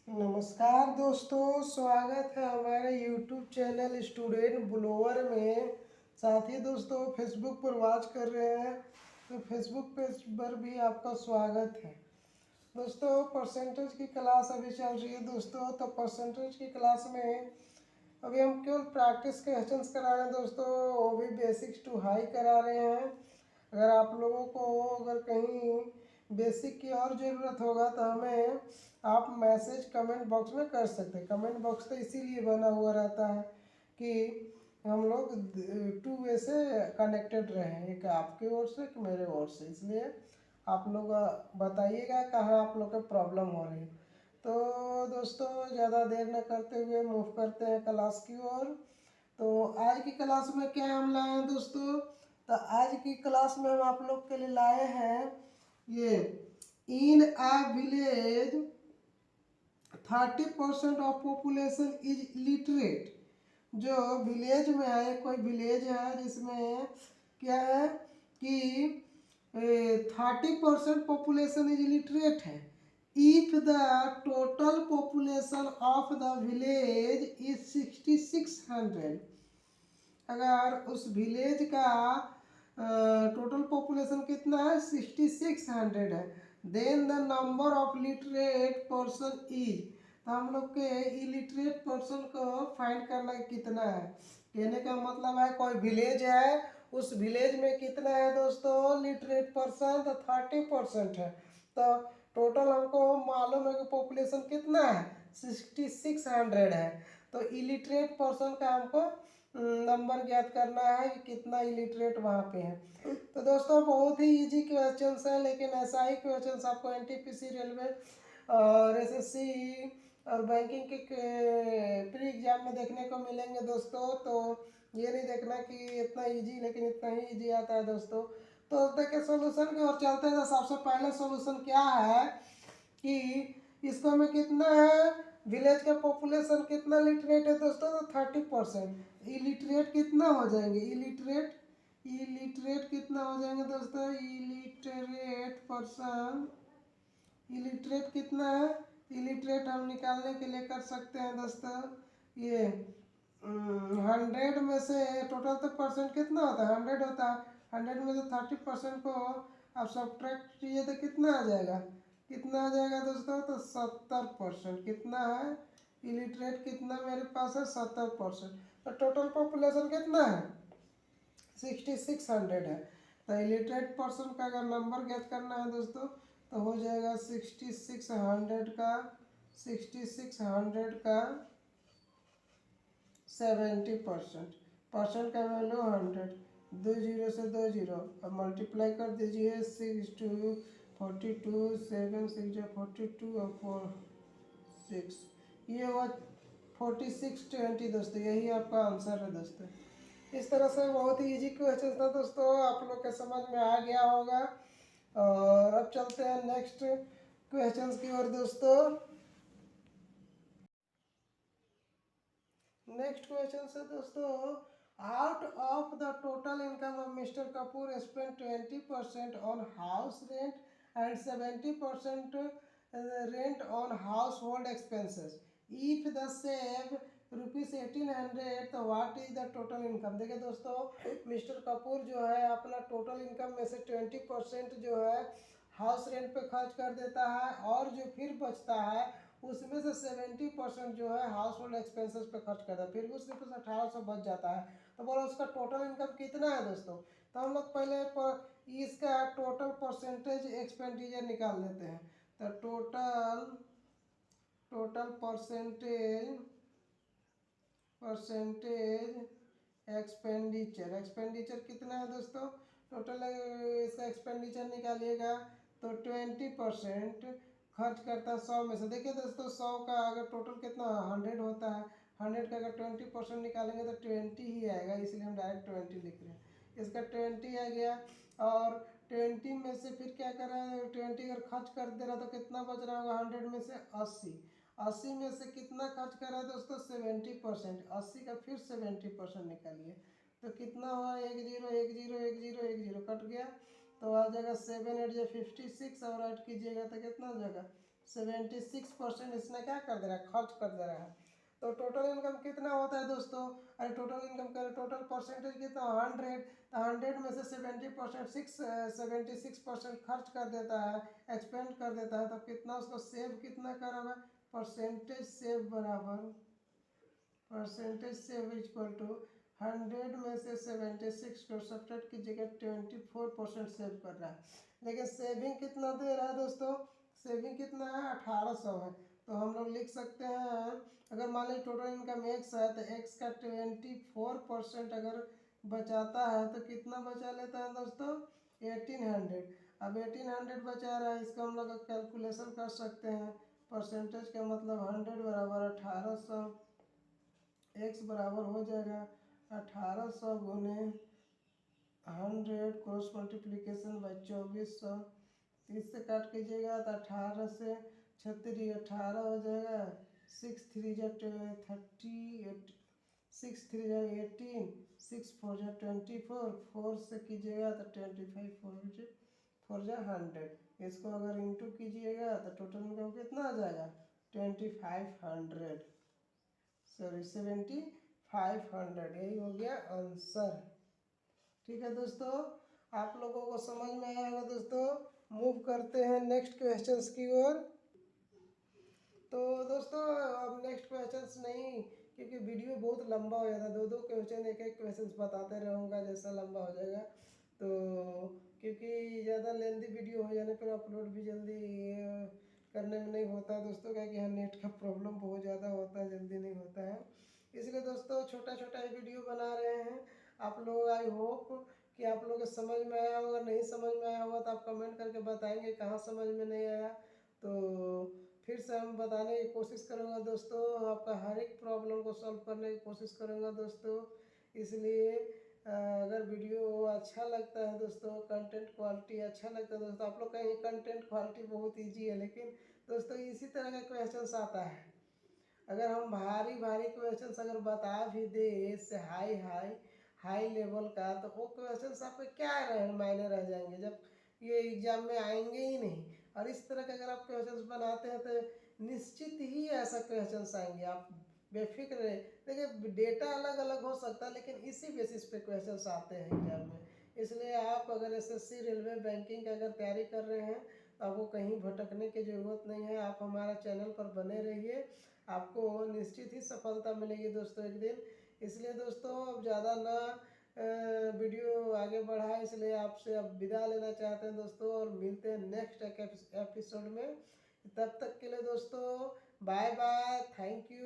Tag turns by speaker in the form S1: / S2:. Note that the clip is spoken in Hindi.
S1: नमस्कार दोस्तों, स्वागत है हमारे YouTube चैनल स्टूडेंट ब्लोवर में। साथ ही दोस्तों फेसबुक पर वॉच कर रहे हैं तो फेसबुक पेज पर भी आपका स्वागत है। दोस्तों परसेंटेज की क्लास अभी चल रही है दोस्तों। तो परसेंटेज की क्लास में अभी हम केवल प्रैक्टिस क्वेश्चंस करा रहे हैं दोस्तों, वो भी बेसिक्स टू हाई करा रहे हैं। अगर आप लोगों को अगर कहीं बेसिक की और ज़रूरत होगा तो हमें आप मैसेज कमेंट बॉक्स में कर सकते हैं। कमेंट बॉक्स तो इसीलिए बना हुआ रहता है कि हम लोग टू वे से कनेक्टेड रहें, एक आपकी ओर से एक मेरे ओर से। इसलिए आप लोग बताइएगा कहाँ आप लोग का प्रॉब्लम हो रही है। तो दोस्तों ज़्यादा देर न करते हुए मूव करते हैं क्लास की ओर। तो आज की क्लास में क्या हम लाए हैं दोस्तों? तो आज की क्लास में हम आप लोग के लिए लाए हैं ये in a village 30% of population is literate. जो विलेज में है, कोई विलेज है जिसमें क्या है कि 30% पॉपुलेशन इज लिटरेट है। If the total population of the village is 6600, अगर उस विलेज का टोटल पॉपुलेशन कितना है 6600 है, then the number of literate person is. तो हम लोग के इलिटरेट पर्सन को फाइंड करना कितना है। कहने का मतलब है कोई विलेज है, उस विलेज में कितना है दोस्तों लिटरेट पर्सन, तो 30% है। तो टोटल हमको मालूम है कि पॉपुलेशन कितना है 6600 है। तो इलिटरेट पर्सन का हमको नंबर ज्ञात करना है कि कितना इलिटरेट वहाँ पे है। तो दोस्तों बहुत ही इजी क्वेश्चंस है, लेकिन ऐसा ही क्वेश्चंस आपको एनटीपीसी, रेलवे और एसएससी और बैंकिंग के प्री एग्जाम में देखने को मिलेंगे दोस्तों। तो ये नहीं देखना कि इतना इजी, लेकिन इतना ही इजी आता है दोस्तों। तो देखिए सोल्यूशन की ओर चलते हैं। तो सबसे पहले सोल्यूशन क्या है कि इसको में कितना है, विलेज का पॉपुलेशन कितना लिटरेट है दोस्तों, तो 30%। इलिटरेट कितना हो जाएंगे, इलिटरेट इलिटरेट कितना हो जाएंगे दोस्तों, इलिटरेट पर्सन, इलिटरेट कितना है, इलिटरेट हम निकालने के लिए कर सकते हैं दोस्तों। ये 100 में से टोटल तो परसेंट कितना होता है 100 होता है। 100 में से 30% को आप सब्ट्रैक्ट कीजिए तो कितना आ जाएगा, कितना आ जाएगा दोस्तों, तो 70%। कितना है इलिटरेट, कितना मेरे पास है 70%। तो टोटल पॉपुलेशन कितना है 6600 है। तो इलिटरेट पर्सन का अगर नंबर गेट करना है दोस्तों तो हो जाएगा 6600 का 70%। परसेंट का वैल्यू 100, 2 जीरो से 2 जीरो, अब मल्टीप्लाई कर दीजिए 6 2 42 7 6 42 और 4 6, ये हुआ 4620 दोस्तों। यही आपका आंसर है दोस्तों। इस तरह से बहुत ही इजी क्वेश्चन था दोस्तों, आप लोग के समझ में आ गया होगा। और अब चलते हैं नेक्स्ट क्वेश्चंस की ओर दोस्तों। नेक्स्ट क्वेश्चन है दोस्तों, out of the total income of mister Kapoor spend 20% on house rent and 70% rent on house hold expenses. If the save ₹1800, तो what is the total income. देखिए दोस्तों मिस्टर कपूर जो है अपना टोटल इनकम में से 20% जो है हाउस रेंट पे खर्च कर देता है, और जो फिर बचता है उसमें से 70% जो है हाउस होल्ड एक्सपेंसेस पे खर्च करता है, फिर उसके पास 1800 बच जाता है। तो बोलो उसका टोटल इनकम कितना है दोस्तों। तो हम लोग पहले इसका टोटल परसेंटेज एक्सपेंडिचर निकाल लेते हैं। तो टोटल परसेंटेज एक्सपेंडिचर कितना है दोस्तों, टोटल इसका एक्सपेंडिचर निकालिएगा तो 20% खर्च करता है 100 में से। देखिए दोस्तों 100 का अगर टोटल कितना 100 होता है, 100 का अगर 20% निकालेंगे तो 20 ही आएगा, इसलिए हम डायरेक्ट 20 लिख रहे हैं। इसका 20 आ गया, और 20 में से फिर क्या कर रहा है 20 अगर खर्च कर दे रहा तो कितना बच रहा होगा 100 में से 80। 80 में से कितना खर्च कर रहा है दोस्तों 70%। 80 का फिर 70% निकालिए तो कितना हुआ 1 0 1 0 1 0 1 0 कट गया, तो आ जाएगा 7 8 56, और ऐड कीजिएगा तो कितना हो जाएगा 76% इसने क्या कर दे रहा है, खर्च कर दे रहा है। तो टोटल इनकम कितना होता है दोस्तों, अरे टोटल इनकम करें, टोटल परसेंटेज कितना 100, तो 100 में से 76% खर्च कर देता है, एक्सपेंड कर देता है, तो कितना उसको सेव कितना करेगा, परसेंटेज सेव बराबर परसेंटेज सेव इक्वल टू 100 में से 76 को सब्ट्रैक्ट कीजिएगा, 24% सेव कर रहा है। लेकिन सेविंग कितना दे रहा है दोस्तों, सेविंग कितना है, 1800 है। तो हम लोग लिख सकते हैं, अगर मान लीजिए टोटल इनकम एक्स है तो एक्स का 24% अगर बचाता है तो कितना बचा लेता है दोस्तों, 1800। अब 1800 बचा रहा है, इसका हम लोग कैलकुलेशन कर सकते हैं। परसेंटेज का मतलब 100 बराबर 1800, एक्स बराबर हो जाएगा 1800 गुने 100 क्रॉस मल्टीप्लीकेशन बाई 2400। 30 से काट कीजिएगा तो 18 से 36 18 हो जाएगा, 6 3 जा 38, 6 3 जा 18, 6 4 जा 24, 4 से कीजिएगा तो 25, 4 जा 100। इसको अगर इंटू कीजिएगा तो टोटल इनकम कितना आ जाएगा, 2500, सॉरी 7500, यही हो गया आंसर। ठीक है दोस्तों, आप लोगों को समझ में आया होगा दोस्तों। मूव करते हैं नेक्स्ट क्वेश्चंस की ओर। तो दोस्तों अब नेक्स्ट क्वेश्चंस नहीं, क्योंकि वीडियो बहुत लंबा हो जाता है, दो दो क्वेश्चन एक एक क्वेश्चंस बताते रहूँगा, जैसा लंबा हो जाएगा। तो क्योंकि ज़्यादा लेंदी वीडियो हो जाने पर अपलोड भी जल्दी करने में नहीं होता दोस्तों, क्या कि यहाँ नेट का प्रॉब्लम बहुत ज़्यादा होता है, जल्दी नहीं होता है। इसलिए दोस्तों छोटा छोटा ही वीडियो बना रहे हैं। आप लोग, आई होप कि आप लोगों को समझ में आया होगा। नहीं समझ में आया होगा तो आप कमेंट करके बताएंगे कहाँ समझ में नहीं आया, तो फिर से हम बताने की कोशिश करूँगा दोस्तों। आपका हर एक प्रॉब्लम को सॉल्व करने की कोशिश करूँगा दोस्तों। इसलिए अगर वीडियो अच्छा लगता है दोस्तों, कंटेंट क्वालिटी अच्छा लगता है दोस्तों, आप लोग का ये कंटेंट क्वालिटी बहुत ईजी है, लेकिन दोस्तों इसी तरह का क्वेश्चन आता है। अगर हम भारी भारी क्वेश्चंस अगर बता भी दे इससे हाई लेवल का, तो वो क्वेश्चंस आपके क्या रह मायने रह जाएंगे जब ये एग्जाम में आएंगे ही नहीं। और इस तरह के अगर आप क्वेश्चंस बनाते हैं तो निश्चित ही ऐसा क्वेश्चंस आएंगे, आप बेफिक्र रहे। देखिए डेटा अलग अलग हो सकता है, लेकिन इसी बेसिस पे क्वेश्चंस आते हैं एग्जाम में। इसलिए आप अगर एसएससी रेलवे बैंकिंग की अगर तैयारी कर रहे हैं तो आपको कहीं भटकने की ज़रूरत नहीं है। आप हमारा चैनल पर बने रहिए, आपको निश्चित ही सफलता मिलेगी दोस्तों एक दिन। इसलिए दोस्तों अब ज़्यादा ना वीडियो आगे बढ़ा, इसलिए आपसे अब विदा लेना चाहते हैं दोस्तों, और मिलते हैं नेक्स्ट एपिसोड में। तब तक के लिए दोस्तों बाय बाय, थैंक यू।